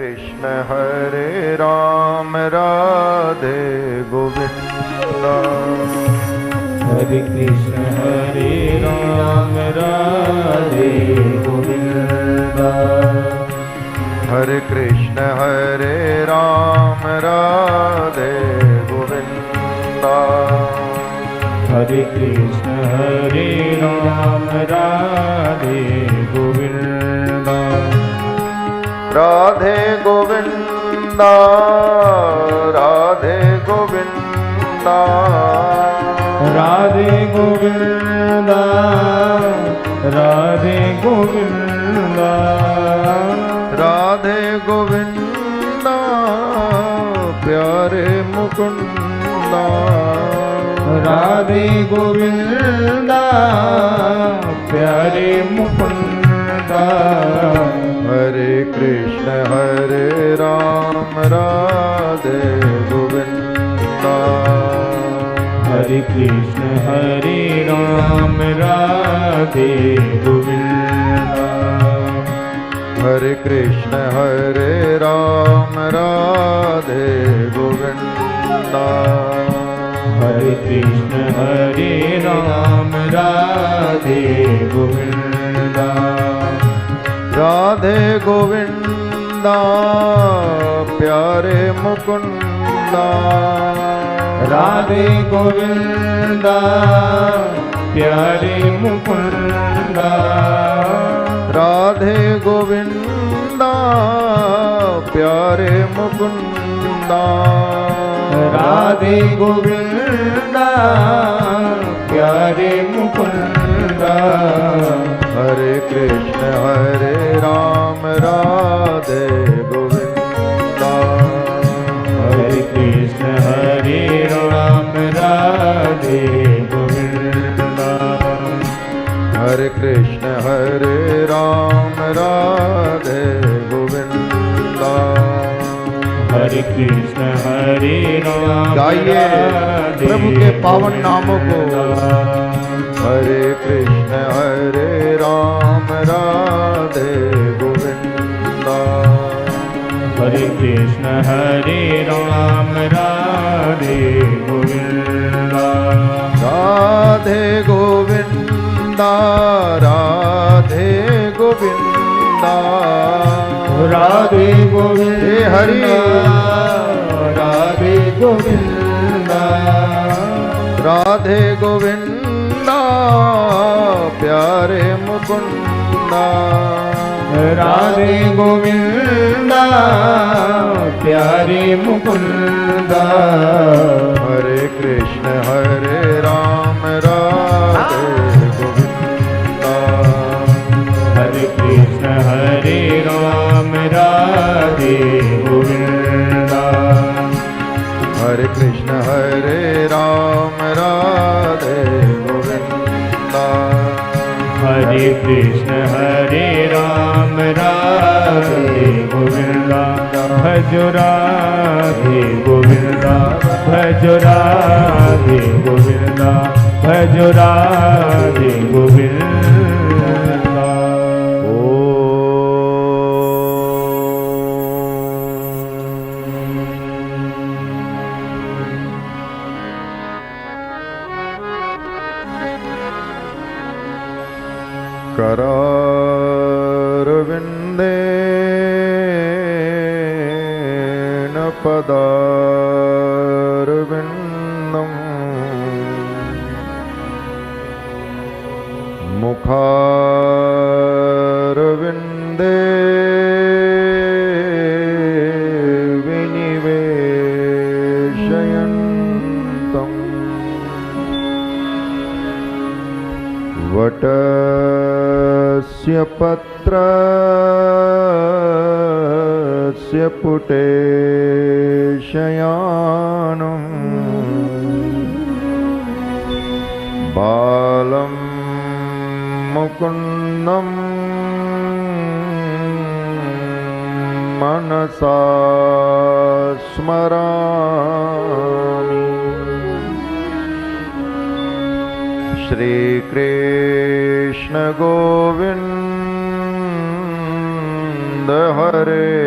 कृष्ण हरे राम राधे गोविंद। हरे कृष्ण हरे राम राधे गोविंद। हरे कृष्ण हरे राम राधे गोविंद। हरे कृष्ण हरे राम राधे गोविंद। राधे गोविंद राधे गोविंद। राधे गोविंद राधे गोविंद। राधे गोविंद प्यारे मुकुंद। राधे गोविंद प्यारे मुकुंद। हरे कृष्ण हरे राम राधे गोविंद। हरे कृष्ण हरे राम राधे गोविंद। हरे कृष्ण हरे राम राधे गोविंद। हरे कृष्ण हरे राम राधे गोविंद। राधे गोविंद प्यारे मुकुंद। राधे गोविंद प्यारे मुकुंद। राधे गोविंद प्यारे मुकुंद। राधे गोविंद प्यारे मुकुंद। हरे कृष्ण हरे राम राधे गोविंद। हरे कृष्ण हरे राम राधे गोविंद। हरे कृष्ण हरे राम राधे गोविंद। हरे कृष्ण हरे राम गाइए प्रभु के पावन नामों को। हरे कृष्ण हरे राम राधे गोविंद। हरे कृष्ण हरे राम राधे गोविंद। राधे गोविंद राधे गोविंद। राधे गोविंद हे हरि राधे गोविंद। राधे गोविंद प्यारे मुकुंद। राधे गोविंद प्यारे मुकुंद। हरे कृष्ण हरे राम राधे गोविंद। हरे कृष्ण हरे राम राधे गोविंद। हरे कृष्ण हरे राम राधे गोविंद। हरे कृष्ण हरे राम राधे गोविंद। भज राधे गोविंद भज राधे गोविंद भज राधे गोविंद। करारविन्देन पदारविन्दम् मुखारविन्दे विनिवेशयन्तम् वटस्य पत्रस्य पुटे शयानम् बालं मुकुन्दं मनसा स्मरामि। श्री कृष्ण गोविंद हरे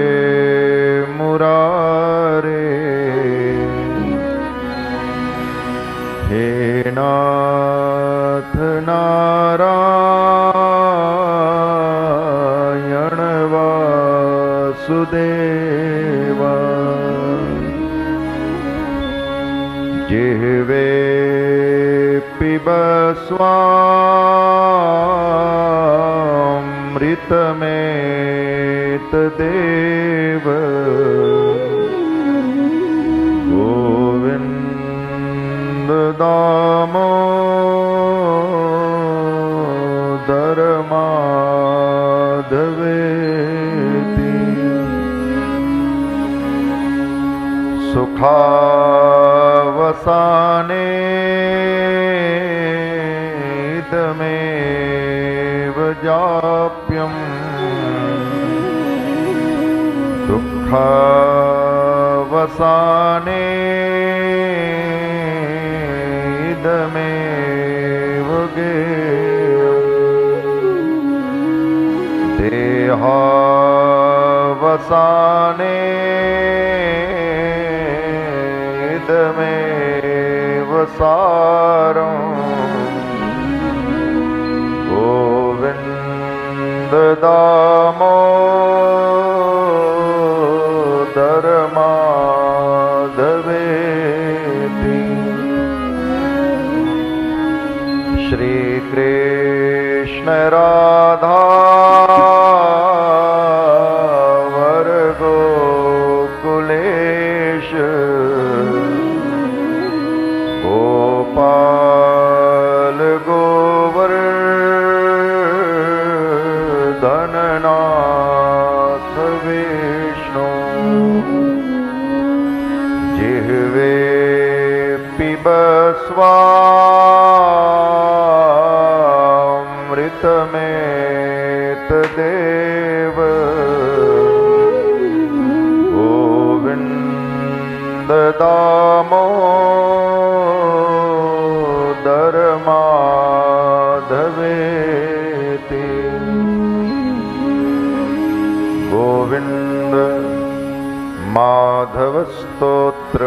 स्वामृतमेतदेव गोविन्द दामोदर माधवेति सुखावसाने इदमेव जाप्यम् दुःखावसाने इदमेव गेयम् देहावसाने इदमेव सारम् गोविन्द दामोदर माधवेति श्री कृष्ण राधा वर गोकुलेश गोपाल गोवर्धननाथ विष्णु जिह्वे पिब स्वामृतमेतदेव गोविन्द दामोदर माधवेति गोविन्द माधव स्तोत्र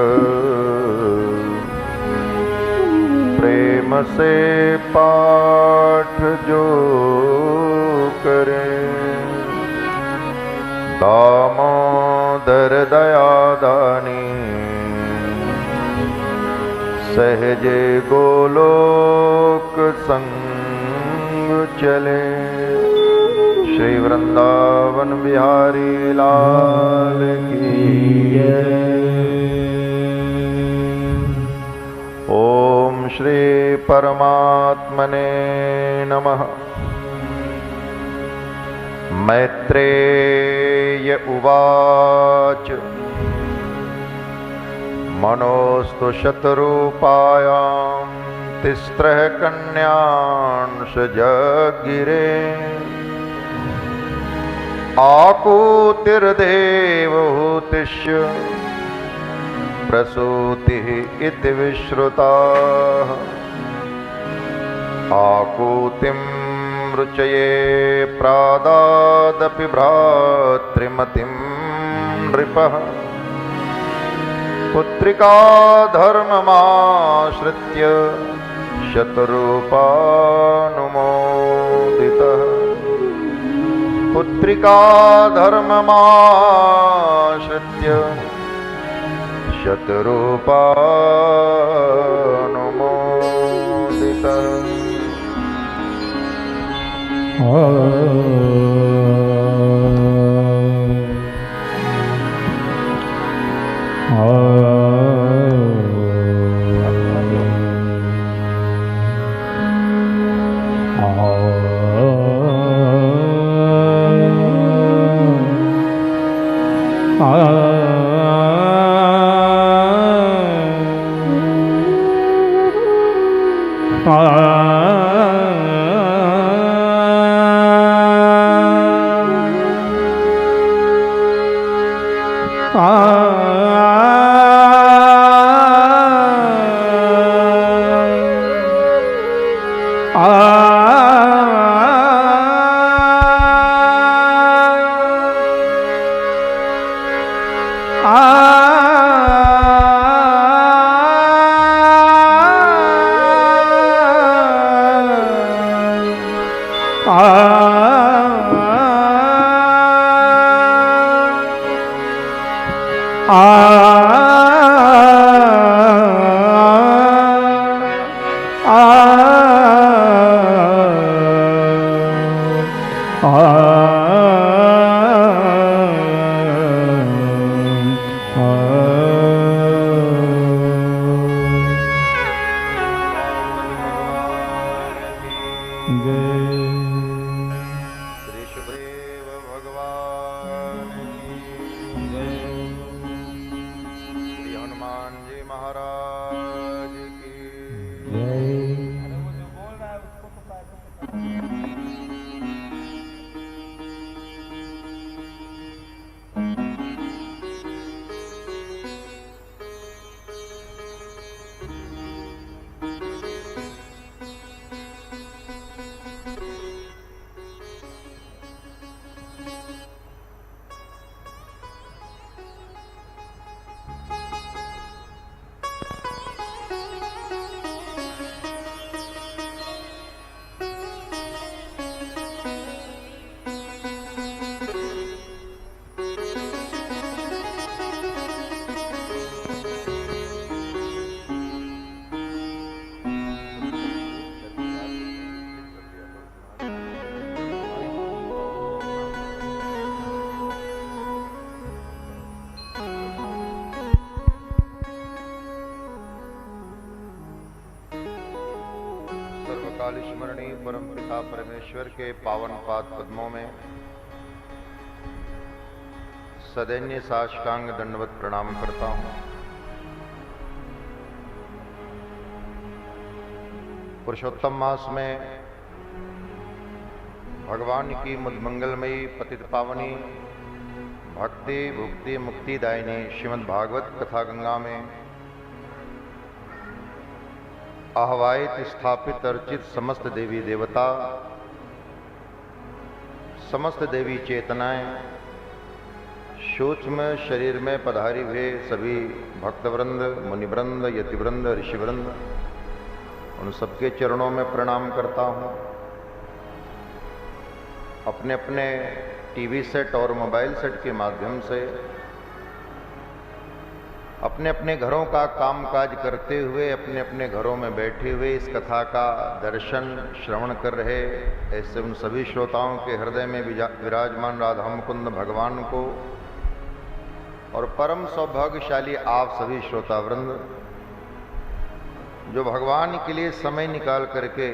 प्रेम से पाठ जो करे दामोदर दयादानी सहजे गोलोक संग चले श्री वृंदावन बिहारी लाल की ओम श्री परमात्मने नमः। मैत्रेय उवाच मनोस्तु शतरूपायां तिस्रः कन्यांश जगिरे आकूतिर्देवहूतिश्च प्रसूतिः इति विश्रुताः आकूतिं रुचये प्रादादपि भ्रातृमतिं नृपः पुत्रिका धर्ममाश्रित्य शतरूपानुमोदितः पुत्रिका धर्ममाश्रित्य शतरूपानुमोदितः जय। श्री सुखदेव भगवान की जय। श्री हनुमान जी महाराज की जय। सर्वकाल स्मरणीय परम पिता परमेश्वर के पावन पाद पद्मों में सदैन्य साष्टांग दंडवत प्रणाम करता हूँ। पुरुषोत्तम मास में भगवान की मंगलमयी पतित पावनी भक्ति भुक्ति मुक्तिदायिनी श्रीमद् भागवत कथा गंगा में आह्वायित स्थापित अर्चित समस्त देवी देवता, समस्त देवी चेतनाएं, सूक्ष्म शरीर में पधारी हुए सभी भक्तवृंद, मुनिवृंद, यतिवृंद, ऋषिवृंद, उन सबके चरणों में प्रणाम करता हूँ। अपने अपने टीवी सेट और मोबाइल सेट के माध्यम से अपने अपने घरों का कामकाज करते हुए अपने अपने घरों में बैठे हुए इस कथा का दर्शन श्रवण कर रहे ऐसे उन सभी श्रोताओं के हृदय में विराजमान राधा मुकुंद भगवान को और परम सौभाग्यशाली आप सभी श्रोतावृंद जो भगवान के लिए समय निकाल करके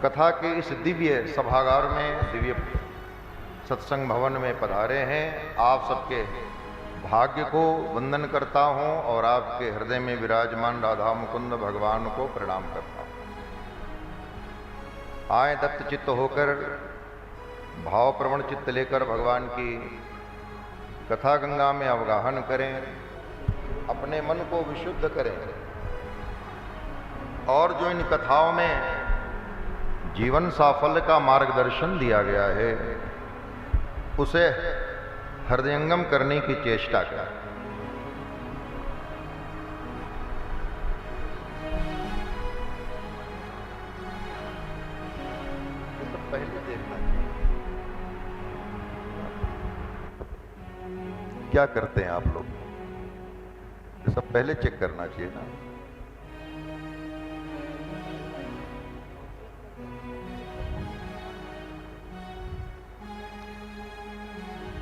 कथा के इस दिव्य सभागार में, दिव्य सत्संग भवन में पधारे हैं, आप सबके भाग्य को वंदन करता हूं और आपके हृदय में विराजमान राधा मुकुंद भगवान को प्रणाम करता हूं। आए दत्त चित्त होकर, भाव प्रवण चित्त लेकर भगवान की कथा गंगा में अवगाहन करें, अपने मन को विशुद्ध करें और जो इन कथाओं में जीवन साफल्य का मार्गदर्शन दिया गया है उसे हृदयंगम करने की चेष्टा करें। तो पहले देखना क्या करते हैं आप लोग, ये सब पहले चेक करना चाहिए ना।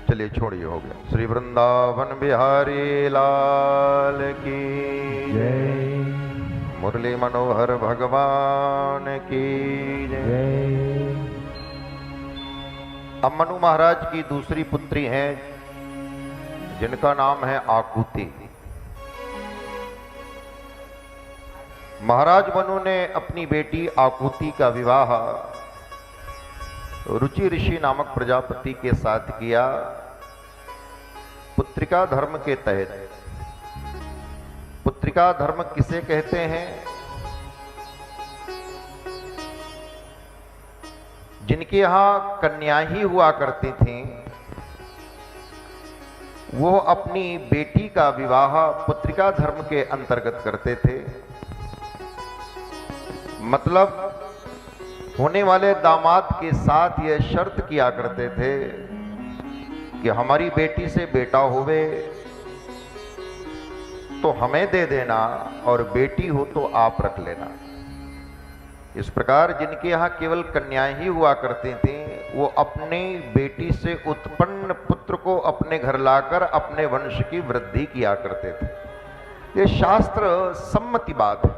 चलिए छोड़िए, हो गया। श्री वृंदावन बिहारी लाल की जय। मुरली मनोहर भगवान की जय। अब मनु महाराज की दूसरी पुत्री हैं जिनका नाम है आकुति। महाराज मनु ने अपनी बेटी आकुति का विवाह रुचि ऋषि नामक प्रजापति के साथ किया पुत्रिका धर्म के तहत। पुत्रिका धर्म किसे कहते हैं? जिनके यहां कन्या ही हुआ करती थी वो अपनी बेटी का विवाह पुत्रिका धर्म के अंतर्गत करते थे। मतलब होने वाले दामाद के साथ यह शर्त किया करते थे कि हमारी बेटी से बेटा होवे तो हमें दे देना और बेटी हो तो आप रख लेना। इस प्रकार जिनके यहाँ केवल कन्याएं ही हुआ करती थी वो अपनी बेटी से उत्पन्न पुत्र को अपने घर लाकर अपने वंश की वृद्धि किया करते थे। ये शास्त्र सम्मति बात है।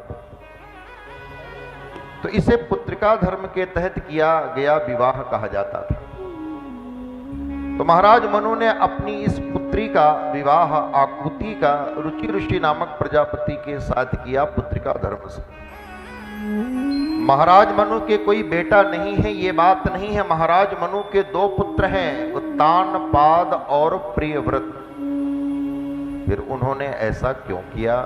तो इसे पुत्रिका धर्म के तहत किया गया विवाह कहा जाता था। तो महाराज मनु ने अपनी इस पुत्री का विवाह आकुति का रुचि ऋषि नामक प्रजापति के साथ किया पुत्रिका धर्म से। महाराज मनु के कोई बेटा नहीं है, ये बात नहीं है। महाराज मनु के 2 पुत्र हैं, उत्तानपाद और प्रियव्रत। फिर उन्होंने ऐसा क्यों किया?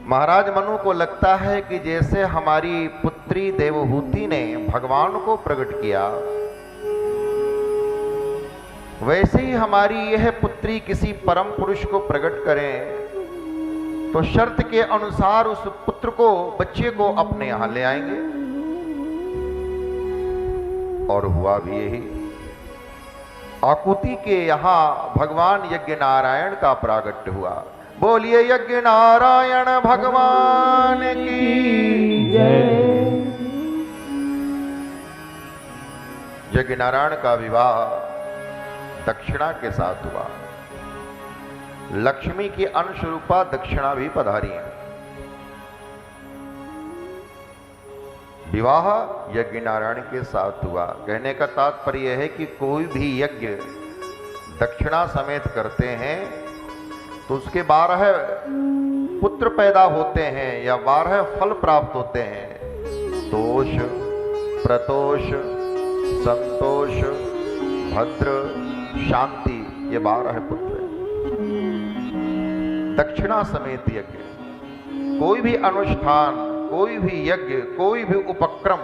महाराज मनु को लगता है कि जैसे हमारी पुत्री देवहूति ने भगवान को प्रकट किया, वैसे ही हमारी यह पुत्री किसी परम पुरुष को प्रकट करें तो शर्त के अनुसार उस पुत्र को, बच्चे को अपने यहां ले आएंगे। और हुआ भी यही। आकुति के यहां भगवान यज्ञ नारायण का प्रागट्य हुआ। बोलिए यज्ञ नारायण भगवान की जय। यज्ञ नारायण का विवाह दक्षिणा के साथ हुआ। लक्ष्मी की अंश रूपा दक्षिणा भी पधारी है। विवाह यज्ञ नारायण के साथ हुआ। कहने का तात्पर्य है कि कोई भी यज्ञ दक्षिणा समेत करते हैं तो उसके 12 पुत्र पैदा होते हैं या 12 फल प्राप्त होते हैं। तोष, प्रतोष, संतोष, भद्र, शांति, ये 12 पुत्र हैं। दक्षिणा समेत यज्ञ, कोई भी अनुष्ठान, कोई भी यज्ञ, कोई भी उपक्रम,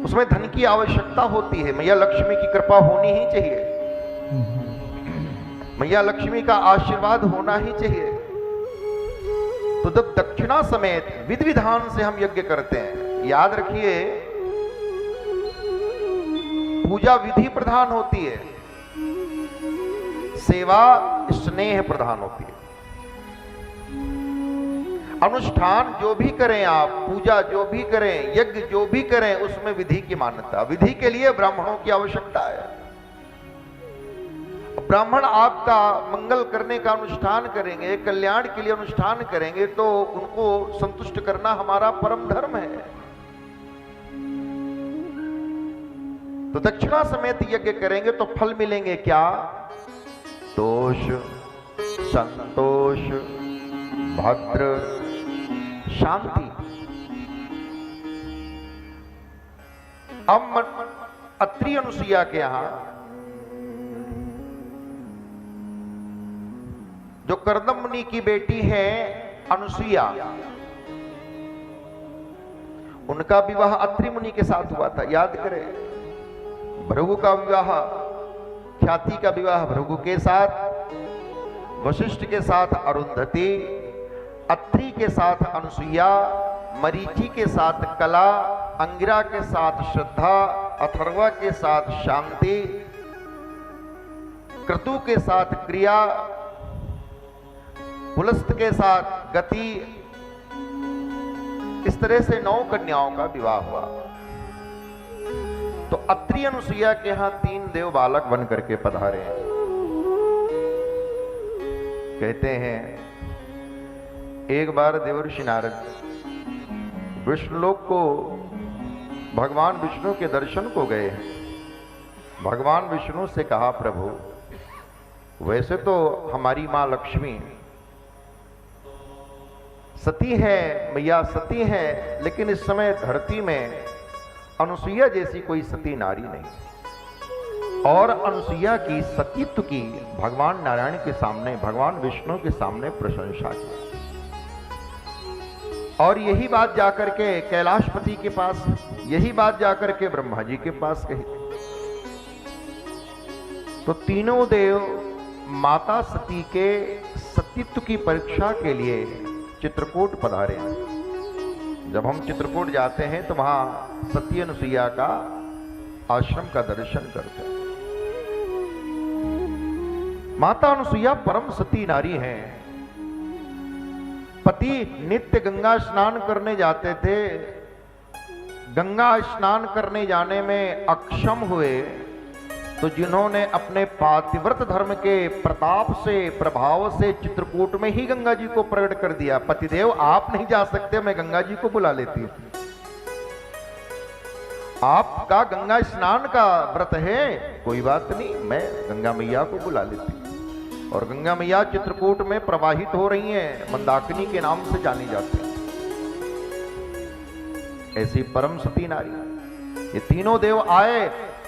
उसमें धन की आवश्यकता होती है। मैया लक्ष्मी की कृपा होनी ही चाहिए, मैया लक्ष्मी का आशीर्वाद होना ही चाहिए। तो जब दक्षिणा समेत विधि विधान से हम यज्ञ करते हैं, याद रखिए पूजा विधि प्रधान होती है, सेवा स्नेह प्रधान होती है। अनुष्ठान जो भी करें आप, पूजा जो भी करें, यज्ञ जो भी करें, उसमें विधि की मान्यता, विधि के लिए ब्राह्मणों की आवश्यकता है। ब्राह्मण आपका मंगल करने का अनुष्ठान करेंगे, कल्याण के लिए अनुष्ठान करेंगे, तो उनको संतुष्ट करना हमारा परम धर्म है। तो दक्षिणा समेत यज्ञ करेंगे तो फल मिलेंगे क्या? तोष, संतोष, भद्र, शांति। अब अत्रि अनुसुईया के यहां जो कर्दम मुनि की बेटी है अनुसुईया, उनका विवाह अत्रि मुनि के साथ हुआ था। याद करें, भृगु का विवाह, ख्याति का विवाह भृगु के साथ, वशिष्ठ के साथ अरुंधति, अत्रि के साथ अनुसुईया, मरीचि के साथ कला, अंगिरा के साथ श्रद्धा, अथर्वा के साथ शांति, क्रतु के साथ क्रिया, पुलस्त के साथ गति। इस तरह से 9 कन्याओं का विवाह हुआ। तो अत्रि अनुसुईया के यहां 3 देव बालक बन करके पधारे हैं। कहते हैं एक बार देवर्षि नारद विष्णुलोक को भगवान विष्णु के दर्शन को गए। भगवान विष्णु से कहा, प्रभु वैसे तो हमारी मां लक्ष्मी सती है, मैया सती है, लेकिन इस समय धरती में अनुसुईया जैसी कोई सती नारी नहीं। और अनुसुईया की सतीत्व की भगवान नारायण के सामने, भगवान विष्णु के सामने प्रशंसा की। और यही बात जाकर के कैलाशपति के पास, यही बात जाकर के ब्रह्मा जी के पास कही। तो तीनों देव माता सती के सतीत्व की परीक्षा के लिए चित्रकूट पधारे हैं। जब हम चित्रकूट जाते हैं तो वहां सती अनुसुईया का आश्रम का दर्शन करते हैं। माता अनुसुईया परम सती नारी हैं। पति नित्य गंगा स्नान करने जाते थे, गंगा स्नान करने जाने में अक्षम हुए तो जिन्होंने अपने पातिव्रत धर्म के प्रताप से, प्रभाव से चित्रकूट में ही गंगा जी को प्रकट कर दिया। पतिदेव आप नहीं जा सकते, मैं गंगा जी को बुला लेती हूं। आपका गंगा स्नान का व्रत है, कोई बात नहीं, मैं गंगा मैया को बुला लेती हूं। और गंगा मैया चित्रकूट में प्रवाहित हो रही हैं, मंदाकिनी के नाम से जानी जाती हैं। ऐसी परम सती नारी, ये तीनों देव आए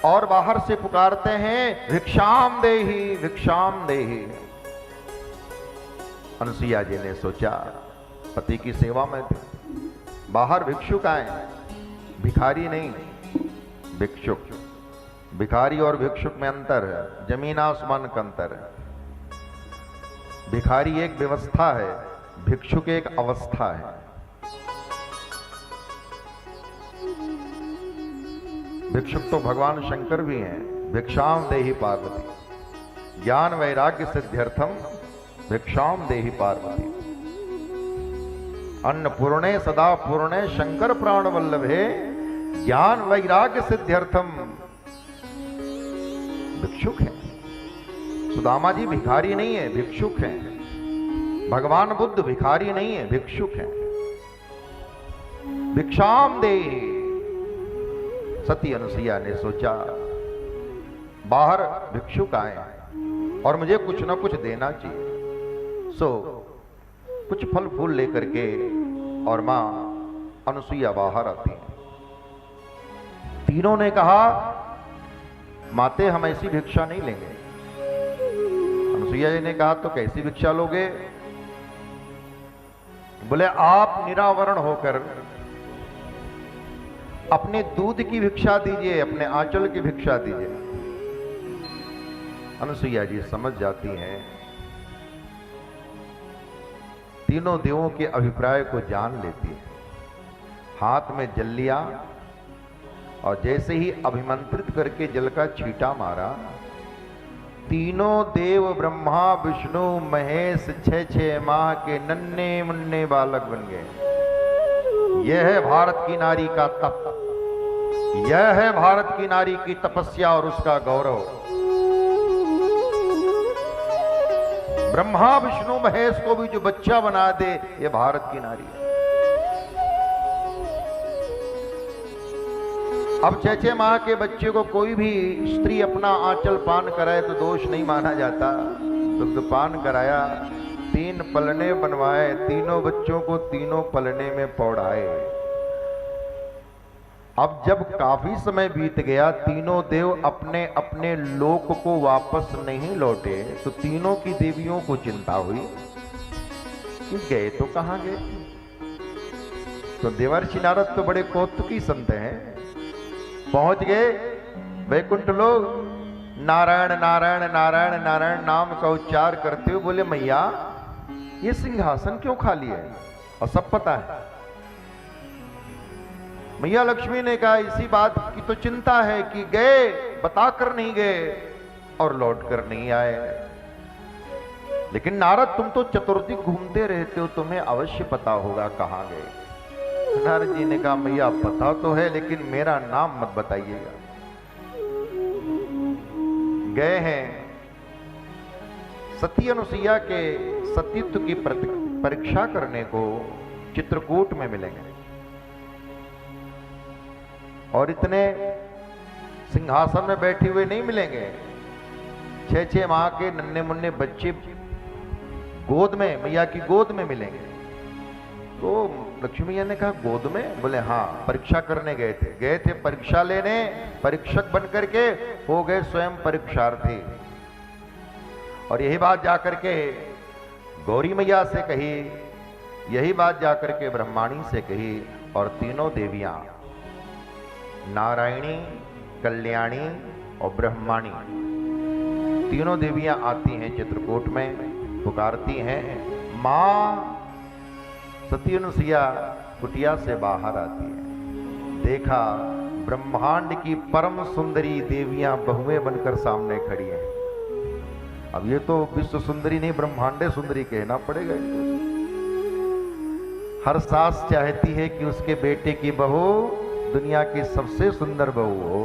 और बाहर से पुकारते हैं, भिक्षाम देहि, भिक्षाम देहि। अनुसुईया जी ने सोचा पति की सेवा में थे, बाहर भिक्षुक आए, भिखारी नहीं, भिक्षुक। भिखारी और भिक्षुक में अंतर है, जमीन आसमान का अंतर है। भिखारी एक व्यवस्था है, भिक्षुक एक अवस्था है। भिक्षुक तो भगवान शंकर भी हैं, भिक्षाम देहि पार्वती, ज्ञान वैराग्य सिद्ध्यर्थम भिक्षाम देहि पार्वती। अन्नपूर्णे सदा पूर्णे शंकर प्राण वल्लभे, ज्ञान वैराग्य सिद्ध्यर्थम। भिक्षुक है सुदामा जी, भिखारी नहीं है, भिक्षुक है। भगवान बुद्ध भिखारी नहीं है, भिक्षुक है। भिक्षाम देहि। सती अनुसुईया ने सोचा बाहर भिक्षुक आए और मुझे कुछ ना कुछ देना चाहिए, सो कुछ फल फूल लेकर के और मां अनुसुईया बाहर आती है। तीनों ने कहा माते हम ऐसी भिक्षा नहीं लेंगे। अनुसुईया जी ने कहा तो कैसी भिक्षा लोगे? बोले आप निरावरण होकर अपने दूध की भिक्षा दीजिए, अपने आंचल की भिक्षा दीजिए। अनुसुईया जी समझ जाती हैं, तीनों देवों के अभिप्राय को जान लेती है। हाथ में जल लिया और जैसे ही अभिमंत्रित करके जल का छींटा मारा, तीनों देव ब्रह्मा विष्णु महेश 6 माह के नन्हे मुन्ने बालक बन गए। यह है भारत की नारी का तप, यह है भारत की नारी की तपस्या और उसका गौरव। ब्रह्मा विष्णु महेश को भी जो बच्चा बना दे, ये भारत की नारी है। अब 6 माह के बच्चे को कोई भी स्त्री अपना आंचल पान कराए तो दोष नहीं माना जाता। दुग्ध पान कराया, 3 पलने बनवाए, तीनों बच्चों को तीनों पलने में पौड़ाए। अब जब काफी समय बीत गया, तीनों देव अपने अपने लोक को वापस नहीं लौटे, तो तीनों की देवियों को चिंता हुई कि गए तो कहां गए। तो देवर्षि नारद तो बड़े कौतुकी संत हैं, पहुंच गए वैकुंठ लोग। नारायण नारायण नारायण नारायण नाम का उच्चार करते हुए बोले मैया ये सिंहासन क्यों खाली है? और सब पता है। मैया लक्ष्मी ने कहा इसी बात की तो चिंता है कि गए बताकर नहीं गए और लौट कर नहीं आए। लेकिन नारद तुम तो चतुर्दिक घूमते रहते हो, तुम्हें अवश्य पता होगा कहां गए। नारद जी ने कहा मैया पता तो है, लेकिन मेरा नाम मत बताइएगा। गए हैं सती अनुसुईया के सतीत्व की परीक्षा करने को चित्रकूट में मिलेंगे। और इतने सिंहासन में बैठे हुए नहीं मिलेंगे। 6 माह के नन्हे मुन्ने बच्चे गोद में, मैया की गोद में मिलेंगे। तो लक्ष्मी मैया ने कहा गोद में? बोले हाँ, परीक्षा करने गए थे परीक्षा लेने, परीक्षक बनकर के हो गए स्वयं परीक्षार्थी। और यही बात जाकर के गौरी मैया से कही, यही बात जाकर के ब्रह्माणी से कही। और तीनों देवियां नारायणी, कल्याणी और ब्रह्माणी, तीनों देवियां आती हैं चित्रकूट में, पुकारती हैं मां। सती अनुसुईया कुटिया से बाहर आती है, देखा ब्रह्मांड की परम सुंदरी देवियां बहुएं बनकर सामने खड़ी हैं। अब ये तो विश्व सुंदरी नहीं, ब्रह्मांडे सुंदरी कहना पड़ेगा इनको। हर सास चाहती है कि उसके बेटे की बहू दुनिया की सबसे सुंदर बहू हो।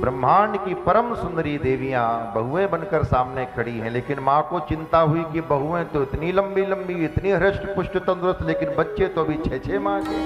ब्रह्मांड की परम सुंदरी देवियां बहुएं बनकर सामने खड़ी हैं, लेकिन माँ को चिंता हुई कि बहुएं तो इतनी लंबी लंबी, इतनी हृष्ट पुष्ट तंदुरुस्त, लेकिन बच्चे तो अभी 6-6 माह के।